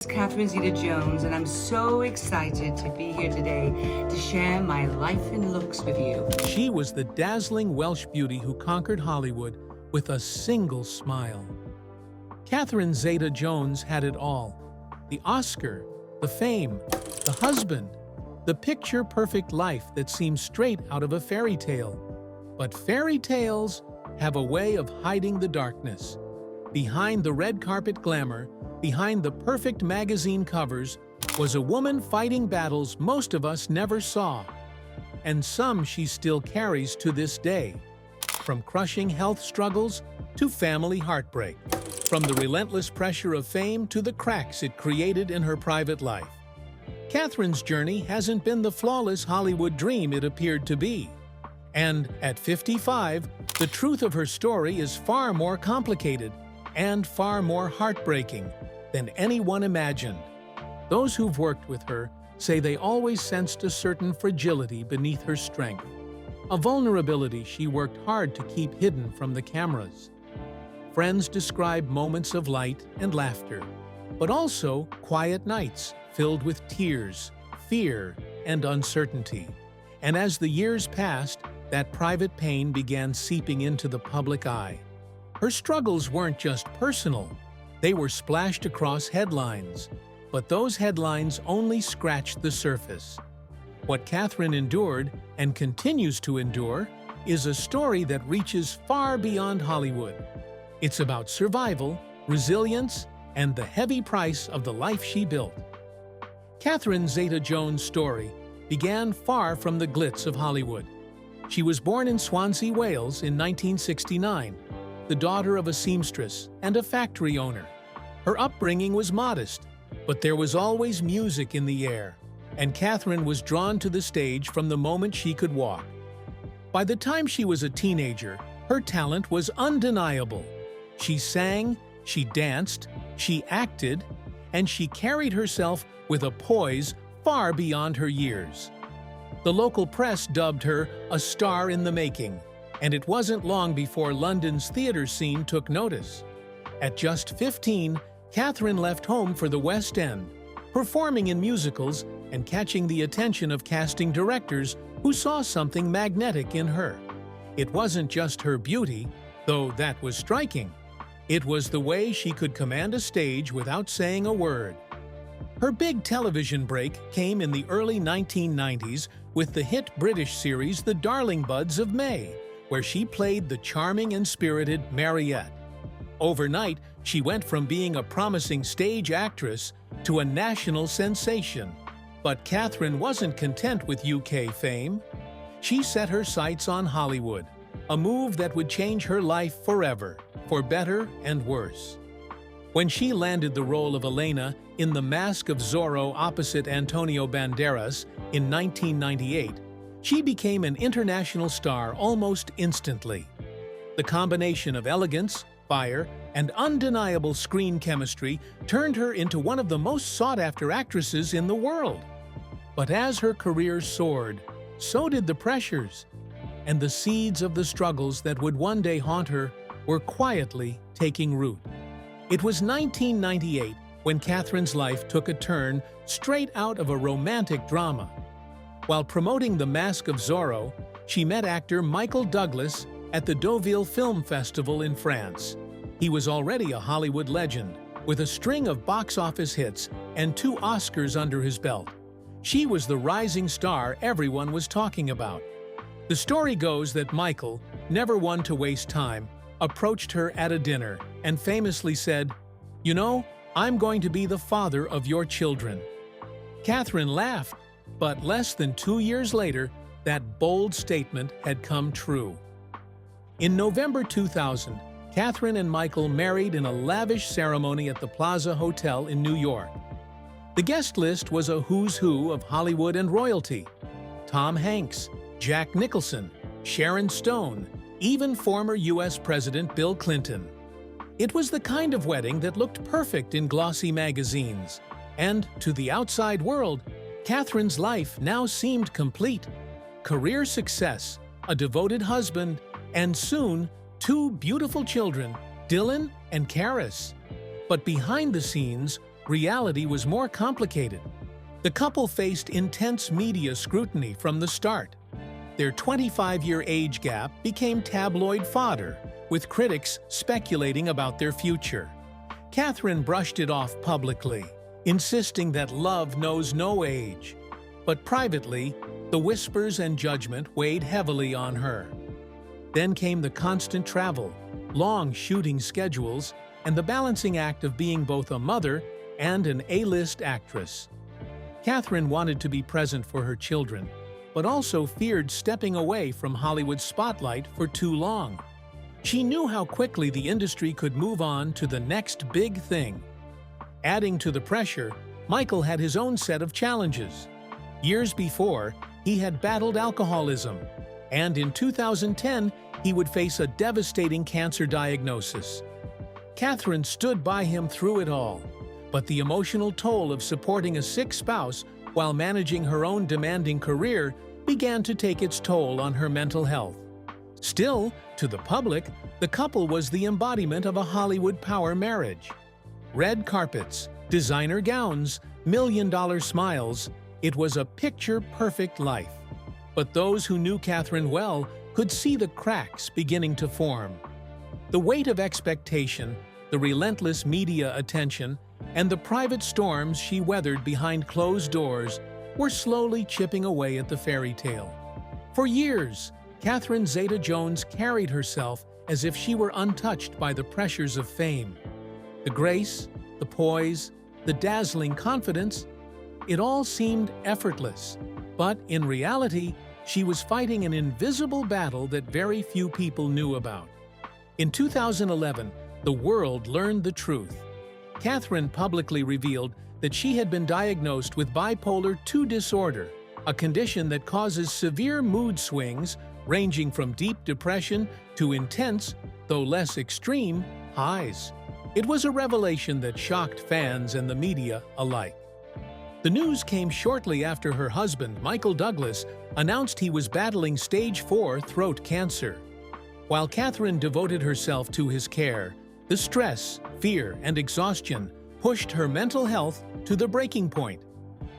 It's Catherine Zeta-Jones, and I'm so excited to be here today to share my life and looks with you. She was the dazzling Welsh beauty who conquered Hollywood with a single smile. Catherine Zeta-Jones had it all: the Oscar, the fame, the husband, the picture-perfect life that seems straight out of a fairy tale. But fairy tales have a way of hiding the darkness. Behind the red carpet glamour, behind the perfect magazine covers, was a woman fighting battles most of us never saw. And some she still carries to this day. From crushing health struggles to family heartbreak. From the relentless pressure of fame to the cracks it created in her private life. Catherine's journey hasn't been the flawless Hollywood dream it appeared to be. And at 55, the truth of her story is far more complicated and far more heartbreaking than anyone imagined. Those who've worked with her say they always sensed a certain fragility beneath her strength, a vulnerability she worked hard to keep hidden from the cameras. Friends describe moments of light and laughter, but also quiet nights filled with tears, fear, and uncertainty. And as the years passed, that private pain began seeping into the public eye. Her struggles weren't just personal, they were splashed across headlines. But those headlines only scratched the surface. What Catherine endured, and continues to endure, is a story that reaches far beyond Hollywood. It's about survival, resilience, and the heavy price of the life she built. Catherine Zeta-Jones' story began far from the glitz of Hollywood. She was born in Swansea, Wales in 1969, the daughter of a seamstress and a factory owner. Her upbringing was modest, but there was always music in the air, and Catherine was drawn to the stage from the moment she could walk. By the time she was a teenager, her talent was undeniable. She sang, she danced, she acted, and she carried herself with a poise far beyond her years. The local press dubbed her a star in the making, and it wasn't long before London's theatre scene took notice. At just 15, Catherine left home for the West End, performing in musicals and catching the attention of casting directors who saw something magnetic in her. It wasn't just her beauty, though that was striking. It was the way she could command a stage without saying a word. Her big television break came in the early 1990s with the hit British series The Darling Buds of May, where she played the charming and spirited Marital. Overnight, she went from being a promising stage actress to a national sensation. But Catherine wasn't content with UK fame. She set her sights on Hollywood, a move that would change her life forever, for better and worse. When she landed the role of Elena in The Mask of Zorro opposite Antonio Banderas in 1998, she became an international star almost instantly. The combination of elegance, fire, and undeniable screen chemistry turned her into one of the most sought-after actresses in the world. But as her career soared, so did the pressures, and the seeds of the struggles that would one day haunt her were quietly taking root. It was 1998 when Catherine's life took a turn straight out of a romantic drama. While promoting The Mask of Zorro, she met actor Michael Douglas at the Deauville Film Festival in France. He was already a Hollywood legend, with a string of box office hits and 2 Oscars under his belt. She was the rising star everyone was talking about. The story goes that Michael, never one to waste time, approached her at a dinner and famously said, "You know, I'm going to be the father of your children." Catherine laughed, but less than 2 years later, that bold statement had come true. In November 2000, Catherine and Michael married in a lavish ceremony at the Plaza Hotel in New York. The guest list was a who's who of Hollywood and royalty: Tom Hanks, Jack Nicholson, Sharon Stone, even former U.S. President Bill Clinton. It was the kind of wedding that looked perfect in glossy magazines, and to the outside world, Catherine's life now seemed complete. Career success, a devoted husband, and soon 2 beautiful children, Dylan and Karis. But behind the scenes, reality was more complicated. The couple faced intense media scrutiny from the start. Their 25-year age gap became tabloid fodder, with critics speculating about their future. Catherine brushed it off publicly, insisting that love knows no age. But privately, the whispers and judgment weighed heavily on her. Then came the constant travel, long shooting schedules, and the balancing act of being both a mother and an A-list actress. Catherine wanted to be present for her children, but also feared stepping away from Hollywood's spotlight for too long. She knew how quickly the industry could move on to the next big thing. Adding to the pressure, Michael had his own set of challenges. Years before, he had battled alcoholism, and in 2010, he would face a devastating cancer diagnosis. Catherine stood by him through it all, but the emotional toll of supporting a sick spouse while managing her own demanding career began to take its toll on her mental health. Still, to the public, the couple was the embodiment of a Hollywood power marriage. Red carpets, designer gowns, million-dollar smiles, it was a picture-perfect life. But those who knew Catherine well could see the cracks beginning to form. The weight of expectation, the relentless media attention, and the private storms she weathered behind closed doors were slowly chipping away at the fairy tale. For years, Catherine Zeta-Jones carried herself as if she were untouched by the pressures of fame. The grace, the poise, the dazzling confidence, it all seemed effortless. But in reality, she was fighting an invisible battle that very few people knew about. In 2011, the world learned the truth. Catherine publicly revealed that she had been diagnosed with bipolar II disorder, a condition that causes severe mood swings ranging from deep depression to intense, though less extreme, highs. It was a revelation that shocked fans and the media alike. The news came shortly after her husband, Michael Douglas, announced he was battling stage 4 throat cancer. While Catherine devoted herself to his care, the stress, fear, and exhaustion pushed her mental health to the breaking point.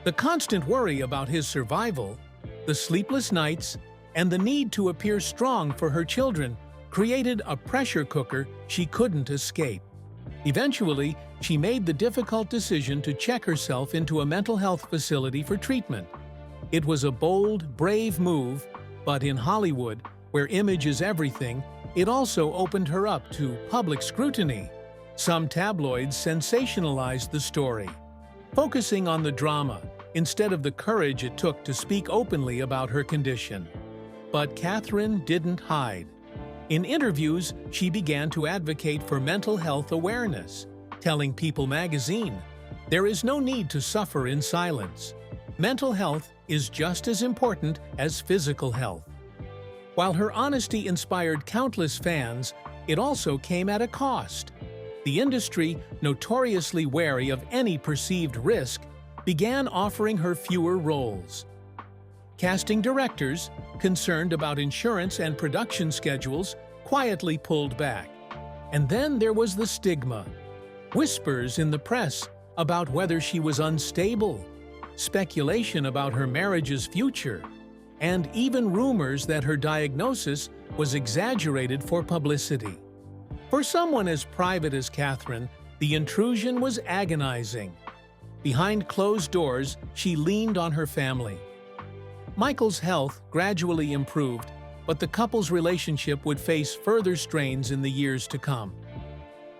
The constant worry about his survival, the sleepless nights, and the need to appear strong for her children created a pressure cooker she couldn't escape. Eventually, she made the difficult decision to check herself into a mental health facility for treatment. It was a bold, brave move, but in Hollywood, where image is everything, it also opened her up to public scrutiny. Some tabloids sensationalized the story, focusing on the drama instead of the courage it took to speak openly about her condition. But Catherine didn't hide. In interviews, she began to advocate for mental health awareness, telling People magazine, "There is no need to suffer in silence. Mental health is just as important as physical health." While her honesty inspired countless fans, it also came at a cost. The industry, notoriously wary of any perceived risk, began offering her fewer roles. Casting directors, concerned about insurance and production schedules, quietly pulled back. And then there was the stigma. Whispers in the press about whether she was unstable, speculation about her marriage's future, and even rumors that her diagnosis was exaggerated for publicity. For someone as private as Catherine, the intrusion was agonizing. Behind closed doors, she leaned on her family. Michael's health gradually improved, but the couple's relationship would face further strains in the years to come.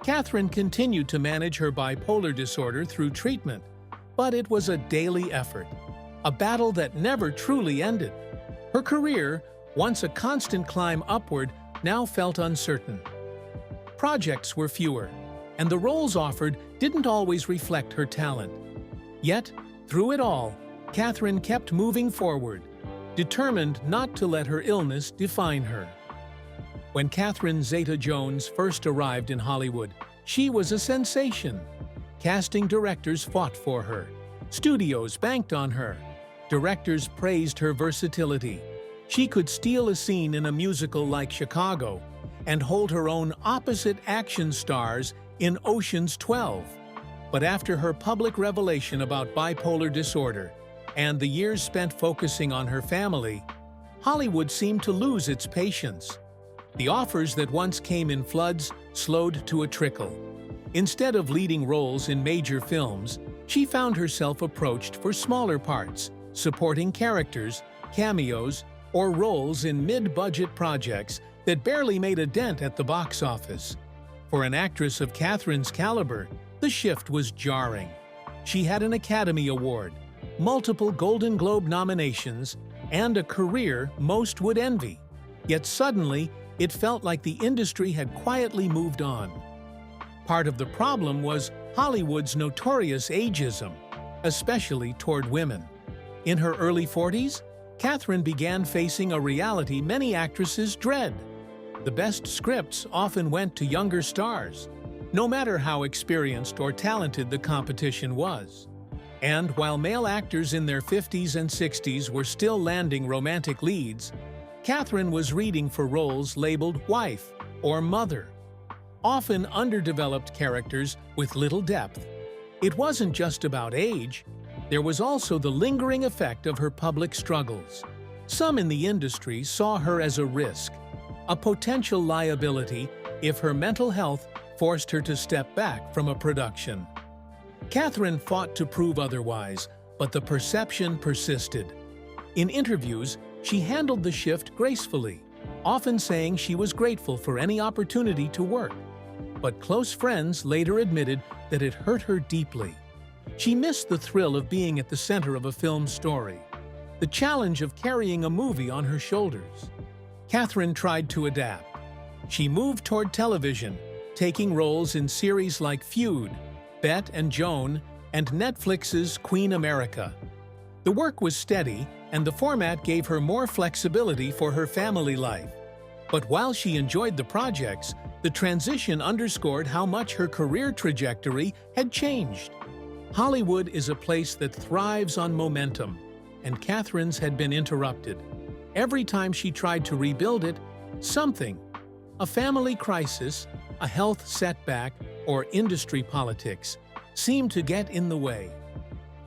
Catherine continued to manage her bipolar disorder through treatment, but it was a daily effort, a battle that never truly ended. Her career, once a constant climb upward, now felt uncertain. Projects were fewer, and the roles offered didn't always reflect her talent. Yet, through it all, Catherine kept moving forward, determined not to let her illness define her. When Catherine Zeta-Jones first arrived in Hollywood, she was a sensation. Casting directors fought for her. Studios banked on her. Directors praised her versatility. She could steal a scene in a musical like Chicago and hold her own opposite action stars in Ocean's 12. But after her public revelation about bipolar disorder and the years spent focusing on her family, Hollywood seemed to lose its patience. The offers that once came in floods slowed to a trickle. Instead of leading roles in major films, she found herself approached for smaller parts, supporting characters, cameos, or roles in mid-budget projects that barely made a dent at the box office. For an actress of Catherine's caliber, the shift was jarring. She had an Academy Award, multiple Golden Globe nominations, and a career most would envy. Yet suddenly, it felt like the industry had quietly moved on. Part of the problem was Hollywood's notorious ageism, especially toward women. In her early 40s, Catherine began facing a reality many actresses dread. The best scripts often went to younger stars, no matter how experienced or talented the competition was. And while male actors in their 50s and 60s were still landing romantic leads, Catherine was reading for roles labeled wife or mother, often underdeveloped characters with little depth. It wasn't just about age. There was also the lingering effect of her public struggles. Some in the industry saw her as a risk, a potential liability if her mental health forced her to step back from a production. Catherine fought to prove otherwise, but the perception persisted. In interviews, she handled the shift gracefully, often saying she was grateful for any opportunity to work. But close friends later admitted that it hurt her deeply. She missed the thrill of being at the center of a film story, the challenge of carrying a movie on her shoulders. Catherine tried to adapt. She moved toward television, taking roles in series like Feud, Bette and Joan, and Netflix's Queen America. The work was steady, and the format gave her more flexibility for her family life. But while she enjoyed the projects, the transition underscored how much her career trajectory had changed. Hollywood is a place that thrives on momentum, and Catherine's had been interrupted. Every time she tried to rebuild it, something, a family crisis, a health setback, or industry politics, seemed to get in the way.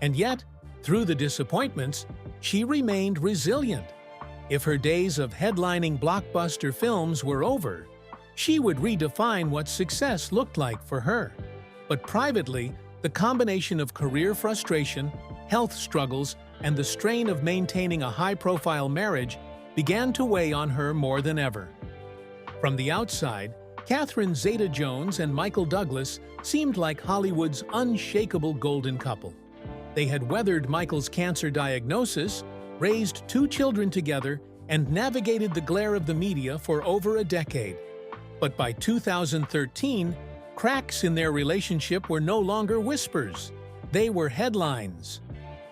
And yet, through the disappointments, she remained resilient. If her days of headlining blockbuster films were over, she would redefine what success looked like for her. But privately, the combination of career frustration, health struggles, and the strain of maintaining a high-profile marriage began to weigh on her more than ever. From the outside, Catherine Zeta-Jones and Michael Douglas seemed like Hollywood's unshakable golden couple. They had weathered Michael's cancer diagnosis, raised 2 children together, and navigated the glare of the media for over a decade. But by 2013, cracks in their relationship were no longer whispers. They were headlines.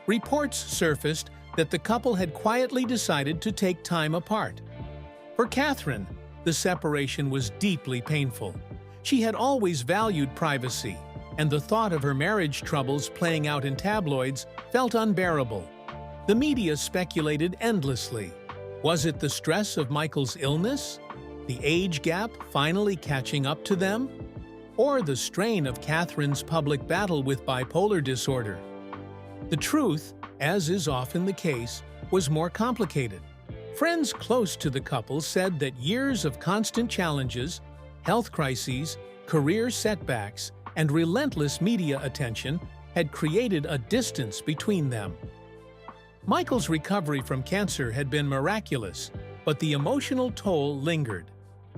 Reports surfaced that the couple had quietly decided to take time apart. For Catherine, the separation was deeply painful. She had always valued privacy, and the thought of her marriage troubles playing out in tabloids felt unbearable. The media speculated endlessly. Was it the stress of Michael's illness? The age gap finally catching up to them? Or the strain of Catherine's public battle with bipolar disorder? The truth, as is often the case, was more complicated. Friends close to the couple said that years of constant challenges, health crises, career setbacks, and relentless media attention had created a distance between them. Michael's recovery from cancer had been miraculous, but the emotional toll lingered.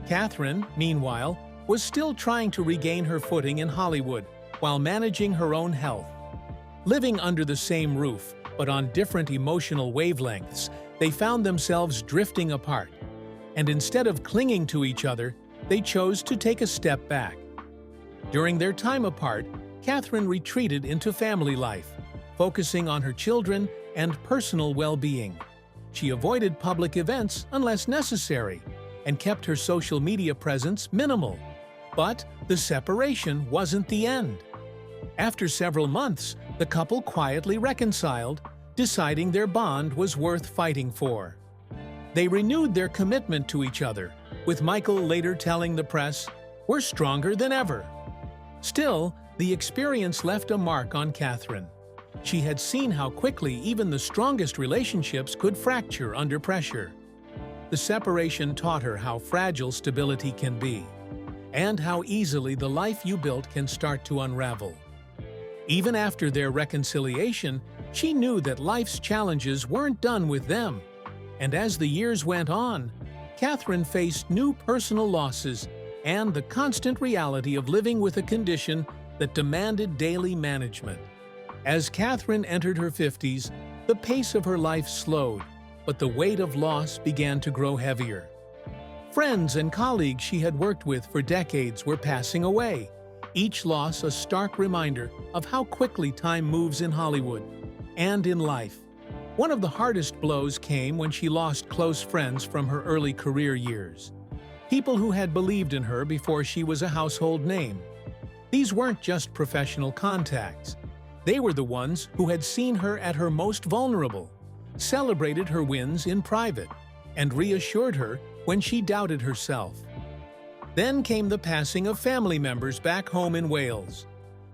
Catherine, meanwhile, was still trying to regain her footing in Hollywood while managing her own health. Living under the same roof, but on different emotional wavelengths, they found themselves drifting apart. And instead of clinging to each other, they chose to take a step back. During their time apart, Catherine retreated into family life, focusing on her children and personal well-being. She avoided public events unless necessary and kept her social media presence minimal. But the separation wasn't the end. After several months, the couple quietly reconciled, deciding their bond was worth fighting for. They renewed their commitment to each other, with Michael later telling the press, "We're stronger than ever." Still, The experience left a mark on Catherine. She had seen how quickly even the strongest relationships could fracture under pressure. The separation taught her how fragile stability can be, and how easily the life you built can start to unravel. Even after their reconciliation, she knew that life's challenges weren't done with them. And as the years went on, Catherine faced new personal losses and the constant reality of living with a condition that demanded daily management. As Catherine entered her 50s, the pace of her life slowed, but the weight of loss began to grow heavier. Friends and colleagues she had worked with for decades were passing away, each loss a stark reminder of how quickly time moves in Hollywood and in life. One of the hardest blows came when she lost close friends from her early career years. People who had believed in her before she was a household name. These weren't just professional contacts. They were the ones who had seen her at her most vulnerable, celebrated her wins in private, and reassured her when she doubted herself. Then came the passing of family members back home in Wales.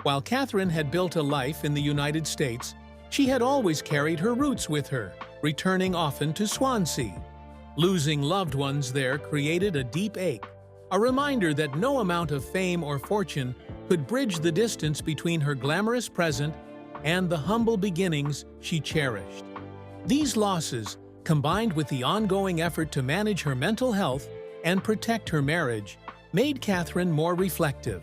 While Catherine had built a life in the United States, she had always carried her roots with her, returning often to Swansea. Losing loved ones there created a deep ache, a reminder that no amount of fame or fortune could bridge the distance between her glamorous present and the humble beginnings she cherished. These losses, combined with the ongoing effort to manage her mental health and protect her marriage, made Catherine more reflective.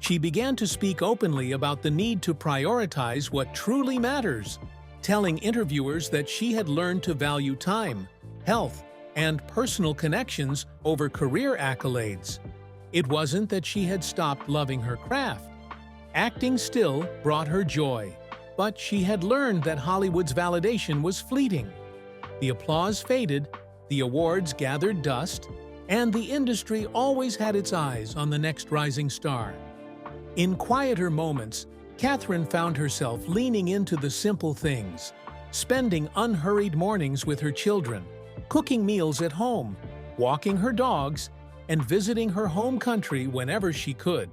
She began to speak openly about the need to prioritize what truly matters, telling interviewers that she had learned to value time, health, and personal connections over career accolades. It wasn't that she had stopped loving her craft. Acting still brought her joy, but she had learned that Hollywood's validation was fleeting. The applause faded, the awards gathered dust, and the industry always had its eyes on the next rising star. In quieter moments, Catherine found herself leaning into the simple things, spending unhurried mornings with her children, cooking meals at home, walking her dogs, and visiting her home country whenever she could.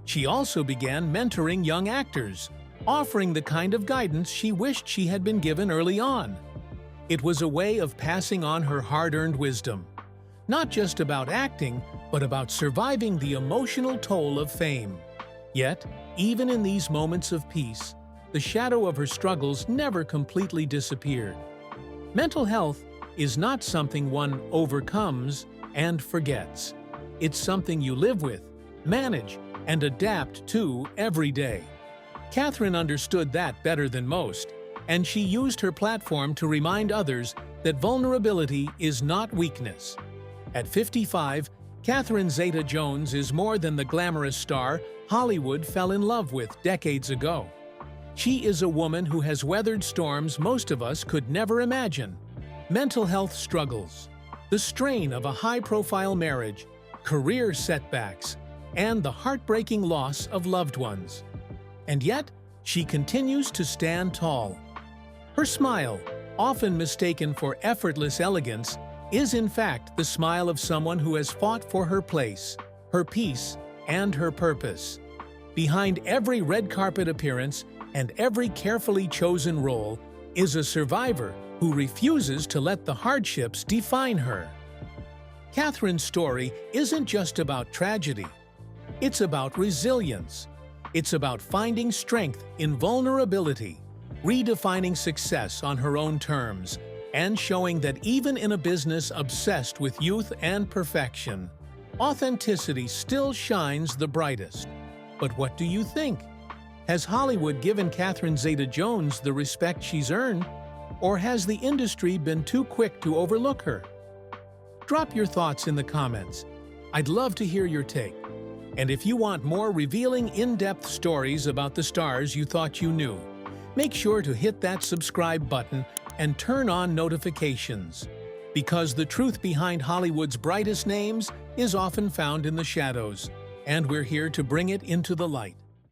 She also began mentoring young actors, offering the kind of guidance she wished she had been given early on. It was a way of passing on her hard-earned wisdom, not just about acting, but about surviving the emotional toll of fame. Yet, even in these moments of peace, the shadow of her struggles never completely disappeared. Mental health is not something one overcomes and forgets. It's something you live with, manage, and adapt to every day. Catherine understood that better than most, and she used her platform to remind others that vulnerability is not weakness. At 55, Catherine Zeta-Jones is more than the glamorous star Hollywood fell in love with decades ago. She is a woman who has weathered storms most of us could never imagine. Mental health struggles, the strain of a high-profile marriage, career setbacks, and the heartbreaking loss of loved ones. And yet, she continues to stand tall. Her smile, often mistaken for effortless elegance, is in fact the smile of someone who has fought for her place, her peace, and her purpose. Behind every red carpet appearance and every carefully chosen role is a survivor who refuses to let the hardships define her. Catherine's story isn't just about tragedy. It's about resilience. It's about finding strength in vulnerability, redefining success on her own terms, and showing that even in a business obsessed with youth and perfection, authenticity still shines the brightest. But what do you think? Has Hollywood given Catherine Zeta-Jones the respect she's earned, or has the industry been too quick to overlook her? Drop your thoughts in the comments. I'd love to hear your take. And if you want more revealing, in-depth stories about the stars you thought you knew, make sure to hit that subscribe button and turn on notifications. Because the truth behind Hollywood's brightest names is often found in the shadows, and we're here to bring it into the light.